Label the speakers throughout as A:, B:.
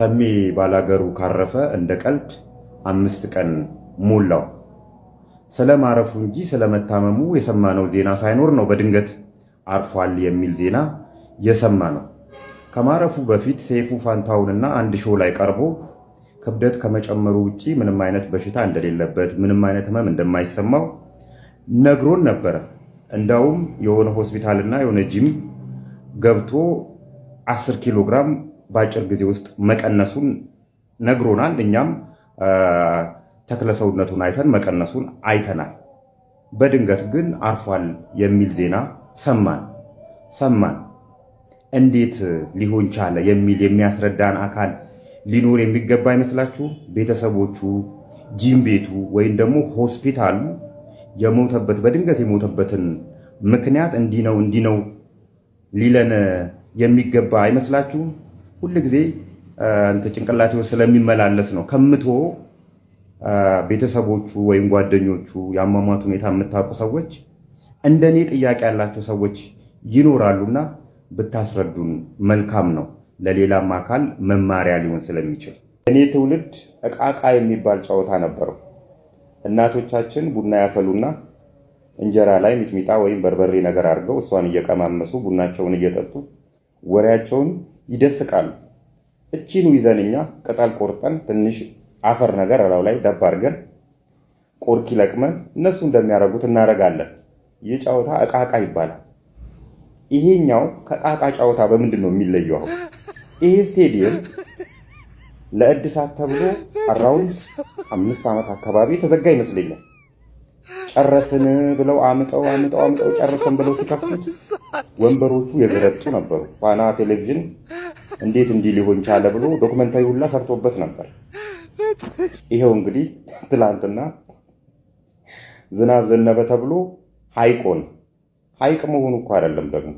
A: ሰሜ ባላገሩ ካረፈ እንደ ቀልድ 5 ቀን ሞላው። ስለማረፉ እንጂ ስለመታመሙ የሰማነው ዜና ሳይኖር ነው በድንገት አርፏል የሚል ዜና የሰማነው። ከማረፉ በፊት ሰይፉ ፋንታሁንና አንድ ሾው ላይ ቀርቦ ክብደት ከመጨመሩ ውጪ ምንም አይነት በሽታ እንደሌለበት፣ ምንም አይነት ህመም እንደማይሰማው ነግሮን ነበረ። እንዳውም የሆነ ሆስፒታልና የሆነ ጂም ገብቶ 10 ኪሎ ግራም በአጭር ጊዜ ውስጥ መቀነሱን ነግሮናል። እኛም ተክለሰውነቱን አይተን መቀነሱን አይተናል። በድንገት ግን አርፏል የሚል ዜና ሰማን። እንዴት ሊሆን ቻለ የሚል የሚያስረዳን አካል ሊኖር የሚገባ አይመስላችሁ? ቤተሰቦቹ፣ ጂም ቤቱ ወይም ደግሞ ሆስፒታሉ በድንገት የሞተበትን ምክንያት እንዲህ ነው ሊለን የሚገባ አይመስላችሁም? ሁል ጊዜ ጭንቅላቴ ውስጥ ስለሚመላለስ ነው። ቤተሰቦቹ ወይም ጓደኞቹ የአሟሟት ሁኔታ የምታውቁ ሰዎች እንደኔ ጥያቄ ያላቸው ሰዎች ይኖራሉና ብታስረዱን መልካም ነው። ለሌላም አካል መማሪያ ሊሆን ስለሚችል። እኔ ትውልድ እቃቃ የሚባል ጨዋታ ነበረው። እናቶቻችን ቡና ያፈሉና እንጀራ ላይ ሚጥሚጣ ወይም በርበሬ ነገር አድርገው እሷን እየቀማመሱ ቡናቸውን እየጠጡ ወሬያቸውን ይደስቃሉ። እቺኑ ይዘንኛ ቅጠል ቆርጠን ትንሽ አፈር ነገር አላው ላይ ደብ አድርገን ቆርኪ ለቅመን እነሱ እንደሚያደርጉት እናደርጋለን። ይህ ጨዋታ እቃቃ ይባላል። ይሄኛው ከእቃቃ ጨዋታ በምንድን ነው የሚለየው? ይሄ ስቴዲየም ለእድሳት ተብሎ አራውንድ 5 ዓመት አካባቢ ተዘጋ ይመስለኛል። ጨረስን ብለው አምጠው ጨረሰን ብለው ሲከፍቱት ወንበሮቹ የገረጡ ነበሩ። ፋና ቴሌቪዥን እንዴት እንዲህ ሊሆን ቻለ ብሎ ዶክመንታሪ ሁላ ሰርቶበት ነበር። ይሄው እንግዲህ ትላንትና ዝናብ ዘነበ ተብሎ ሐይቅ መሆኑ እኮ አይደለም ደግሞ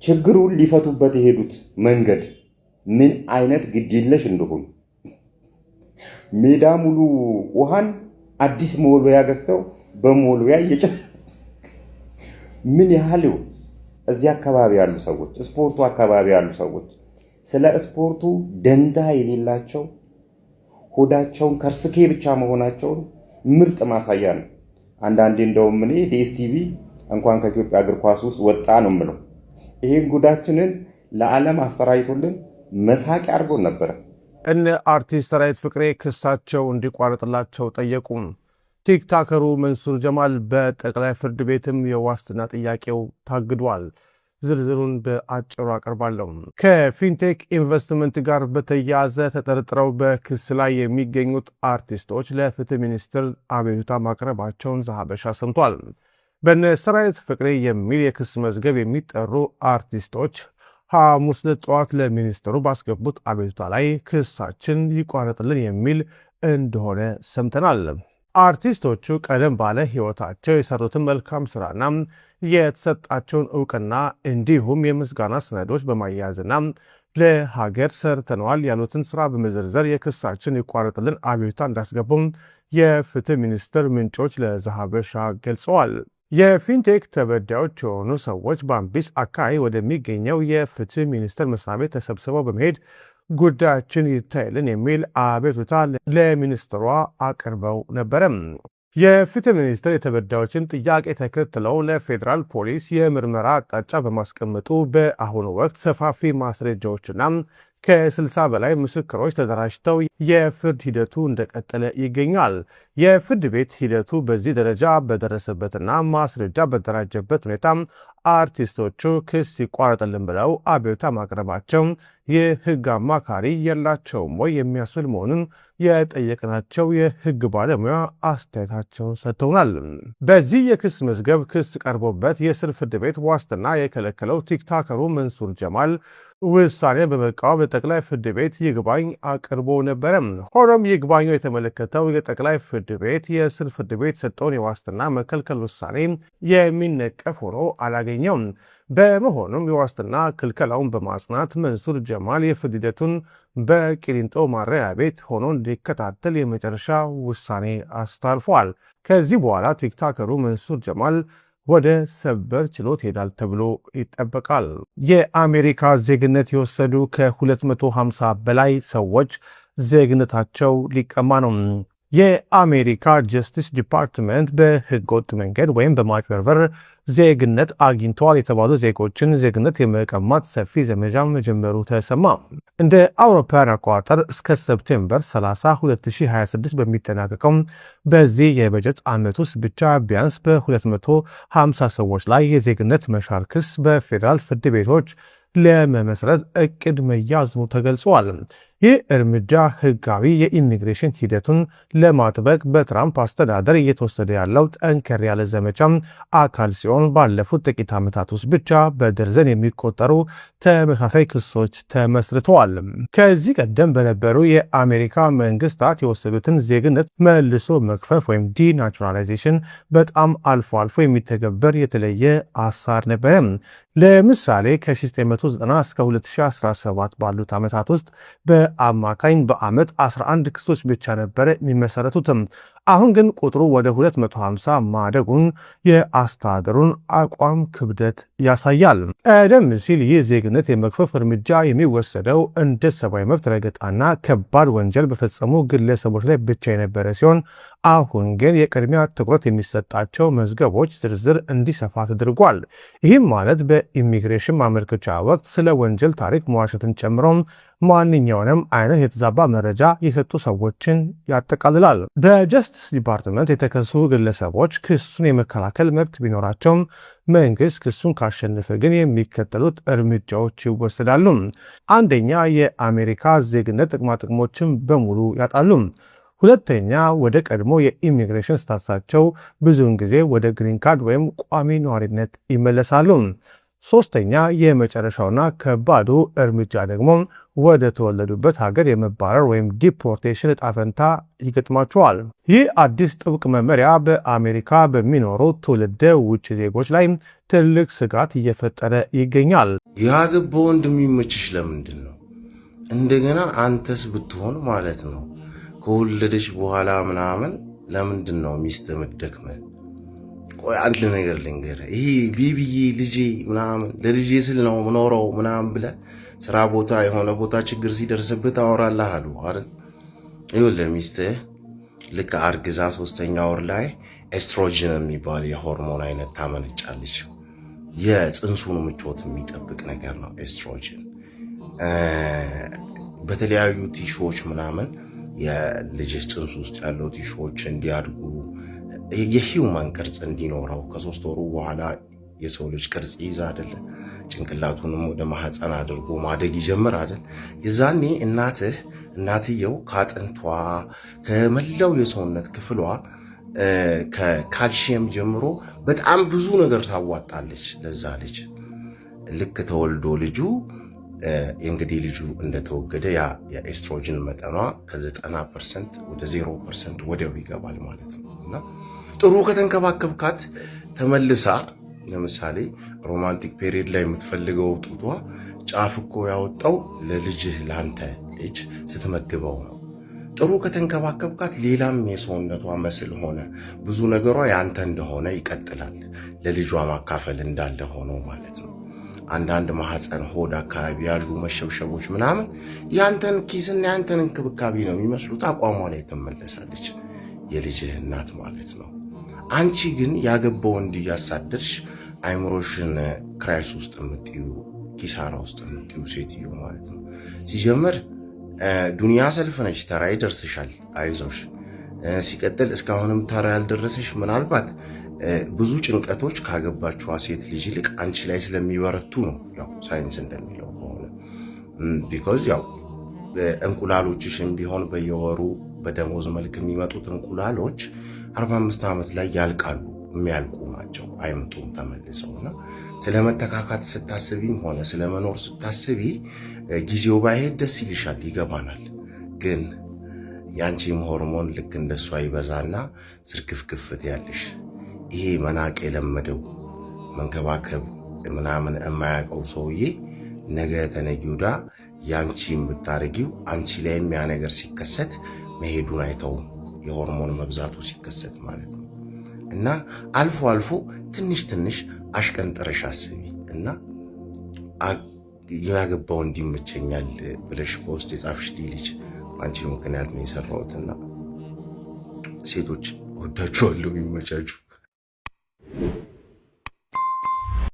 A: ችግሩን ሊፈቱበት የሄዱት መንገድ ምን አይነት ግድየለሽ እንደሆኑ ሜዳ ሙሉ ውሃን አዲስ መወልወያ ገዝተው በመወልወያ ምን ያህል እዚህ አካባቢ ያሉ ሰዎች ስፖርቱ አካባቢ ያሉ ሰዎች ስለ ስፖርቱ ደንታ የሌላቸው ሆዳቸውን ከርስኬ ብቻ መሆናቸውን ምርጥ ማሳያ ነው። አንዳንዴ እንደውም እኔ ዲኤስቲቪ እንኳን ከኢትዮጵያ እግር ኳስ ውስጥ ወጣ ነው የምለው። ይሄን ጉዳችንን ለዓለም አሰራይቶልን መሳቂያ አድርጎን ነበረ።
B: እነ አርቲስት ሰራዊት ፍቅሬ ክሳቸው እንዲቋረጥላቸው ጠየቁ። ቲክታከሩ መንሱር ጀማል በጠቅላይ ፍርድ ቤትም የዋስትና ጥያቄው ታግዷል። ዝርዝሩን በአጭሩ አቀርባለሁ። ከፊንቴክ ኢንቨስትመንት ጋር በተያያዘ ተጠርጥረው በክስ ላይ የሚገኙት አርቲስቶች ለፍትህ ሚኒስትር አቤቱታ ማቅረባቸውን ዘሀበሻ ሰምቷል። በነ ሰራዊት ፍቅሬ የሚል የክስ መዝገብ የሚጠሩ አርቲስቶች ሐሙስ ዕለት ጠዋት ለሚኒስትሩ ባስገቡት አቤቱታ ላይ ክሳችን ይቋረጥልን የሚል እንደሆነ ሰምተናል። አርቲስቶቹ ቀደም ባለ ሕይወታቸው የሰሩትን መልካም ስራና የተሰጣቸውን እውቅና እንዲሁም የምስጋና ሰነዶች በማያያዝና ለሀገር ሰርተነዋል ያሉትን ስራ በመዘርዘር የክሳችን ይቋረጥልን አቤቱታ እንዳስገቡም የፍትህ ሚኒስቴር ምንጮች ለዘሀበሻ ገልጸዋል። የፊንቴክ ተበዳዮች የሆኑ ሰዎች በአምቢስ አካባቢ ወደሚገኘው የፍትህ ሚኒስቴር መስሪያ ቤት ተሰብስበው በመሄድ ጉዳያችን ይታይልን የሚል አቤቱታ ለሚኒስትሯ አቅርበው ነበረ። የፍትህ ሚኒስቴር የተበዳዮችን ጥያቄ ተከትለው ለፌዴራል ፖሊስ የምርመራ አቅጣጫ በማስቀመጡ በአሁኑ ወቅት ሰፋፊ ማስረጃዎችና ከ60 በላይ ምስክሮች ተደራጅተው የፍርድ ሂደቱ እንደቀጠለ ይገኛል። የፍርድ ቤት ሂደቱ በዚህ ደረጃ በደረሰበትና ማስረጃ በተደራጀበት ሁኔታ አርቲስቶቹ ክስ ይቋረጥልን ብለው አቤቱታ ማቅረባቸው የህግ አማካሪ የላቸውም ወይ የሚያስብል መሆኑን የጠየቅናቸው የህግ ባለሙያ አስተያየታቸውን ሰጥተውናል። በዚህ የክስ መዝገብ ክስ ቀርቦበት የስር ፍርድ ቤት ዋስትና የከለከለው ቲክታከሩ መንሱር ጀማል ውሳኔ በመቃወም ለጠቅላይ ፍርድ ቤት ይግባኝ አቅርቦ ነበረ። ሆኖም ይግባኙ የተመለከተው የጠቅላይ ፍርድ ቤት የስር ፍርድ ቤት ሰጠውን የዋስትና መከልከል ውሳኔ የሚነቀፍ ሆኖ አላገኘውም። በመሆኑም የዋስትና ክልከላውን በማጽናት መንሱር ጀማል የፍርድ ሂደቱን በቂሊንጦ ማረሚያ ቤት ሆኖ እንዲከታተል የመጨረሻ ውሳኔ አስተላልፏል። ከዚህ በኋላ ቲክታከሩ መንሱር ጀማል ወደ ሰበር ችሎት ይሄዳል ተብሎ ይጠበቃል። የአሜሪካ ዜግነት የወሰዱ ከ250 በላይ ሰዎች ዜግነታቸው ሊቀማ ነው። የአሜሪካ ጀስቲስ ዲፓርትመንት በህገወጥ መንገድ ወይም በማጭበርበር ዜግነት አግኝተዋል የተባሉ ዜጎችን ዜግነት የመቀማት ሰፊ ዘመቻ መጀመሩ ተሰማ። እንደ አውሮፓውያን አቆጣጠር እስከ ሰፕቴምበር 30 2026 በሚጠናቀቀው በዚህ የበጀት ዓመት ውስጥ ብቻ ቢያንስ በ250 ሰዎች ላይ የዜግነት መሻር ክስ በፌዴራል ፍርድ ቤቶች ለመመስረት እቅድ መያዙ ተገልጿል። ይህ እርምጃ ህጋዊ የኢሚግሬሽን ሂደቱን ለማጥበቅ በትራምፕ አስተዳደር እየተወሰደ ያለው ጠንከር ያለ ዘመቻ አካል ሲሆን ባለፉት ጥቂት ዓመታት ውስጥ ብቻ በደርዘን የሚቆጠሩ ተመሳሳይ ክሶች ተመስርተዋል። ከዚህ ቀደም በነበሩ የአሜሪካ መንግስታት የወሰዱትን ዜግነት መልሶ መክፈፍ ወይም ዲናቹራላይዜሽን በጣም አልፎ አልፎ የሚተገበር የተለየ አሳር ነበረ። ለምሳሌ ከ1990 እስከ 2017 ባሉት ዓመታት ውስጥ በአማካኝ በዓመት 11 ክሶች ብቻ ነበረ የሚመሰረቱትም። አሁን ግን ቁጥሩ ወደ 250 ማደጉን የአስተዳደሩን አቋም ክብደት ያሳያል። ቀደም ሲል ይህ ዜግነት የመክፈፍ እርምጃ የሚወሰደው እንደ ሰብአዊ መብት ረገጣና ከባድ ወንጀል በፈጸሙ ግለሰቦች ላይ ብቻ የነበረ ሲሆን አሁን ግን የቅድሚያ ትኩረት የሚሰጣቸው መዝገቦች ዝርዝር እንዲሰፋ ተደርጓል። ይህም ማለት በኢሚግሬሽን ማመልከቻ ወቅት ስለ ወንጀል ታሪክ መዋሸትን ጨምሮም ማንኛውንም አይነት የተዛባ መረጃ የሰጡ ሰዎችን ያጠቃልላል። በጀስቲስ ዲፓርትመንት የተከሱ ግለሰቦች ክሱን የመከላከል መብት ቢኖራቸውም መንግስት ክሱን ካሸነፈ ግን የሚከተሉት እርምጃዎች ይወሰዳሉ። አንደኛ፣ የአሜሪካ ዜግነት ጥቅማጥቅሞችን በሙሉ ያጣሉ። ሁለተኛ፣ ወደ ቀድሞ የኢሚግሬሽን ስታተሳቸው ብዙውን ጊዜ ወደ ግሪን ካርድ ወይም ቋሚ ነዋሪነት ይመለሳሉ። ሶስተኛ፣ የመጨረሻውና ከባዱ እርምጃ ደግሞ ወደ ተወለዱበት ሀገር የመባረር ወይም ዲፖርቴሽን ዕጣ ፈንታ ይገጥማቸዋል። ይህ አዲስ ጥብቅ መመሪያ በአሜሪካ በሚኖሩ ትውልደ ውጭ ዜጎች ላይ ትልቅ ስጋት እየፈጠረ ይገኛል።
C: ያገባ ወንድ የሚመችሽ ለምንድን ነው? እንደገና አንተስ ብትሆን ማለት ነው ከወለደች በኋላ ምናምን ለምንድን ነው ሚስት የምትደክመህ? ቆይ አንድ ነገር ልንገርህ፣ ይሄ ቤቢዬ ልጄ ምናምን ለልጄ ስል ነው ምኖረው ምናምን ብለህ ስራ ቦታ የሆነ ቦታ ችግር ሲደርስብህ ታወራለህ አሉ አይደል? ይኸውልህ ሚስትህ ልክ አርግዛ 3ኛ ወር ላይ ኤስትሮጅን የሚባል የሆርሞን አይነት ታመነጫለች። የፅንሱን ምቾት የሚጠብቅ ነገር ነው ኤስትሮጅን። በተለያዩ ቲሾዎች ምናምን የልጅሽ ፅንሱ ውስጥ ያለው ቲሾዎች እንዲያድጉ የሂውማን ቅርጽ እንዲኖረው ከ3 ወሩ በኋላ የሰው ልጅ ቅርጽ ይዛ አይደለ? ጭንቅላቱንም ወደ ማህፀን አድርጎ ማደግ ይጀምር አይደል? የዛኔ እናትየው ከአጥንቷ ከመላው የሰውነት ክፍሏ ከካልሽየም ጀምሮ በጣም ብዙ ነገር ታዋጣለች ለዛ ልጅ። ልክ ተወልዶ ልጁ እንግዲህ ልጁ እንደተወገደ ያ የኤስትሮጅን መጠኗ ከ90% ወደ 0% ወዲያው ይገባል ማለት ነው። እና ጥሩ ከተንከባከብካት ተመልሳ ለምሳሌ ሮማንቲክ ፔሪየድ ላይ የምትፈልገው ጡቷ ጫፍ እኮ ያወጣው ለልጅህ ለአንተ ልጅ ስትመግበው ነው። ጥሩ ከተንከባከብካት ሌላም የሰውነቷ መስል ሆነ ብዙ ነገሯ ያንተ እንደሆነ ይቀጥላል። ለልጇ ማካፈል እንዳለ ሆኖ ማለት ነው። አንዳንድ ማህፀን ሆድ አካባቢ ያሉ መሸብሸቦች ምናምን ያንተን ኪስና ያንተን እንክብካቤ ነው የሚመስሉት። አቋሟ ላይ ትመለሳለች የልጅህ እናት ማለት ነው። አንቺ ግን ያገባ ወንድ እያሳደድሽ አይምሮሽን ክራይስ ውስጥ የምትዩ ኪሳራ ውስጥ የምትዩ ሴትዮ ማለት ነው። ሲጀምር ዱንያ ሰልፍ ነች፣ ተራ ይደርስሻል፣ አይዞሽ። ሲቀጥል እስካሁንም ተራ ያልደረሰሽ ምናልባት ብዙ ጭንቀቶች ካገባችዋ ሴት ልጅ ይልቅ አንቺ ላይ ስለሚበረቱ ነው። ያው ሳይንስ እንደሚለው ከሆነ ቢኮዝ ያው እንቁላሎችሽም ቢሆን በየወሩ በደሞዝ መልክ የሚመጡት እንቁላሎች 45 ዓመት ላይ ያልቃሉ፣ የሚያልቁ ናቸው፣ አይመጡም ተመልሰውና ስለመተካካት ስታስቢም ሆነ ስለመኖር ስታስቢ ጊዜው ባይሄድ ደስ ይልሻል፣ ይገባናል። ግን ያንቺም ሆርሞን ልክ እንደሷ ይበዛና ስርክፍክፍት ያለሽ ይሄ መናቅ የለመደው መንከባከብ ምናምን የማያውቀው ሰውዬ ነገ ተነገ ወዲያ ያንቺን ብታረጊው አንቺ ላይም ያ ነገር ሲከሰት መሄዱን አይተውም። የሆርሞን መብዛቱ ሲከሰት ማለት ነው። እና አልፎ አልፎ ትንሽ ትንሽ አሽቀንጥረሽ አስቢ እና ያገባው እንዲመቸኛል ብለሽ በውስጥ የጻፍሽ ልጅ አንቺ ምክንያት ነው የሰራሁትና ሴቶች ወዳችኋለሁ፣ ይመቻችሁ።